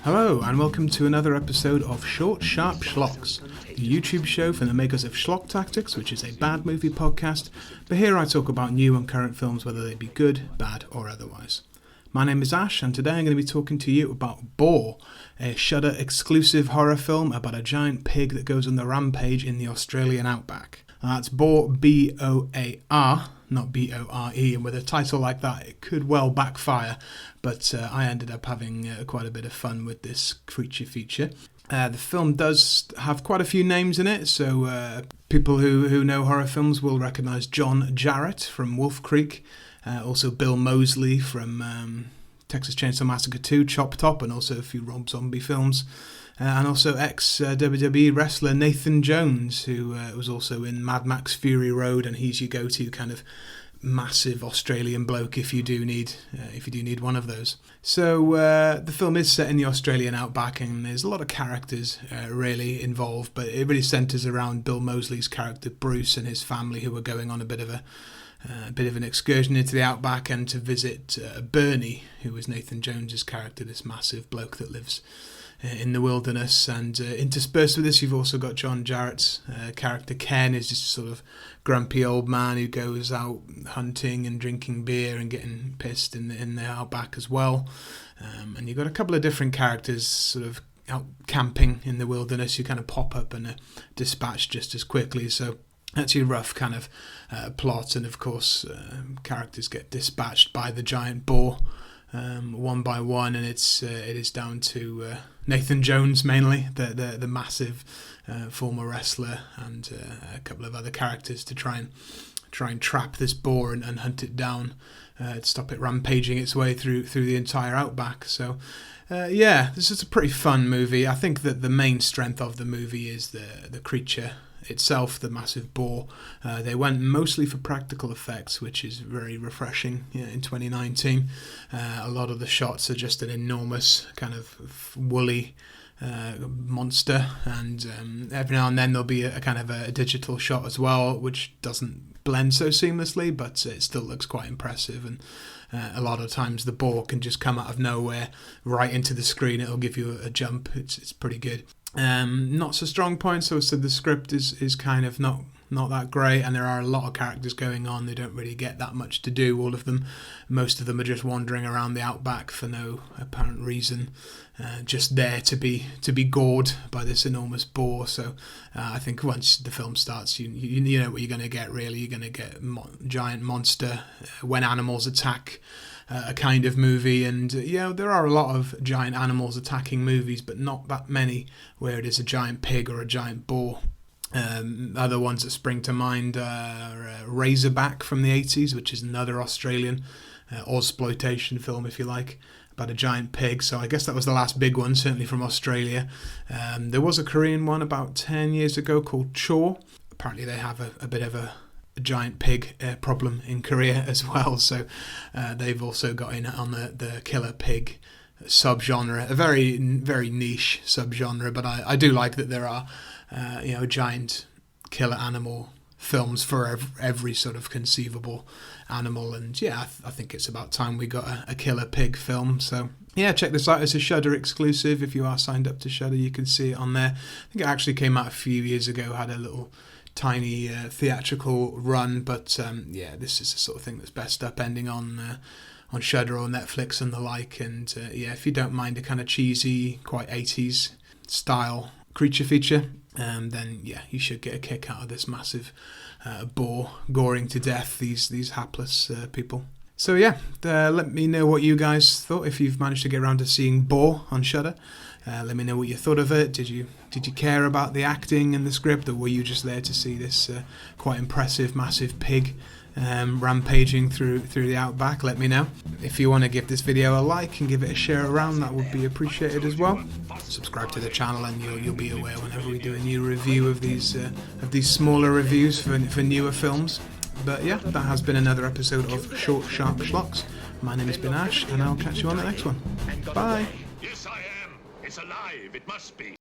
Hello and welcome to another episode of Short Sharp Schlocks, the YouTube show from the makers of Schlock Tactics, which is a bad movie podcast, but here I talk about new and current films, whether they be good, bad or otherwise. My name is Ash and today I'm going to be talking to you about Boar, a Shudder exclusive horror film about a giant pig that goes on the rampage in the Australian outback. That's Boar, B-O-A-R, not B-O-R-E, and with a title like that it could well backfire, but I ended up having quite a bit of fun with this creature feature. The film does have quite a few names in it, so people who know horror films will recognise John Jarrett from Wolf Creek, also Bill Mosely from Texas Chainsaw Massacre 2, Chop Top, and also a few Rob Zombie films. And also ex-WWE wrestler Nathan Jones, who was also in Mad Max Fury Road, and he's your go-to kind of massive Australian bloke if you do need one of those. So the film is set in the Australian outback, and there's a lot of characters really involved, but it really centres around Bill Mosely's character Bruce and his family, who are going on a bit of an excursion into the outback and to visit Bernie, who was Nathan Jones's character, this massive bloke that lives in the wilderness. And interspersed with this, you've also got John Jarrett's character Ken, who's just sort of grumpy old man who goes out hunting and drinking beer and getting pissed in the outback as well. And you've got a couple of different characters sort of out camping in the wilderness who kind of pop up and are dispatched just as quickly. So that's your rough kind of plot, and of course characters get dispatched by the giant boar one by one, and it is down to Nathan Jones mainly, the massive former wrestler, and a couple of other characters to try and trap this boar and hunt it down, to stop it rampaging its way through the entire outback. So this is a pretty fun movie. I think that the main strength of the movie is the creature itself, the massive boar. They went mostly for practical effects, which is very refreshing in 2019. A lot of the shots are just an enormous kind of woolly monster, and every now and then there'll be a kind of a digital shot as well, which doesn't blend so seamlessly, but it still looks quite impressive. And a lot of times the boar can just come out of nowhere right into the screen. It'll give you a jump. It's pretty good. Not so strong points. So the script is kind of not that great, and there are a lot of characters going on. They don't really get that much to do, all of them. Most of them are just wandering around the outback for no apparent reason, just there to be gored by this enormous boar. So I think once the film starts, you know what you're going to get. Really, you're going to get giant monster when animals attack. A kind of movie, and there are a lot of giant animals attacking movies, but not that many where it is a giant pig or a giant boar. Other ones that spring to mind are Razorback from the 80s, which is another Australian ozploitation film, if you like, about a giant pig. So I guess that was the last big one, certainly from Australia. There was a Korean one about 10 years ago called Chore. Apparently they have a bit of a giant pig problem in Korea as well, so they've also got in on the killer pig subgenre, a very very niche subgenre, but I do like that there are giant killer animal films for every sort of conceivable animal, and I think it's about time we got a killer pig film. So check this out. It's a Shudder exclusive. If you are signed up to Shudder, you can see it on there. I think it actually came out a few years ago, had a little tiny theatrical run, but this is the sort of thing that's best up ending on Shudder or Netflix and the like. And if you don't mind a kind of cheesy, quite 80s style creature feature, then you should get a kick out of this massive boar goring to death these hapless people. So let me know what you guys thought if you've managed to get around to seeing Boar on Shudder. Let me know what you thought of it. Did you care about the acting and the script, or were you just there to see this quite impressive massive pig rampaging through the outback? Let me know. If you want to give this video a like and give it a share around, that would be appreciated as well. Subscribe to the channel and you'll be aware whenever we do a new review of these smaller reviews for newer films. But that has been another episode of Short Sharp Schlocks. My name has been Ash, and I'll catch you on the next one. Bye. Yes, I am. It's alive. It must be.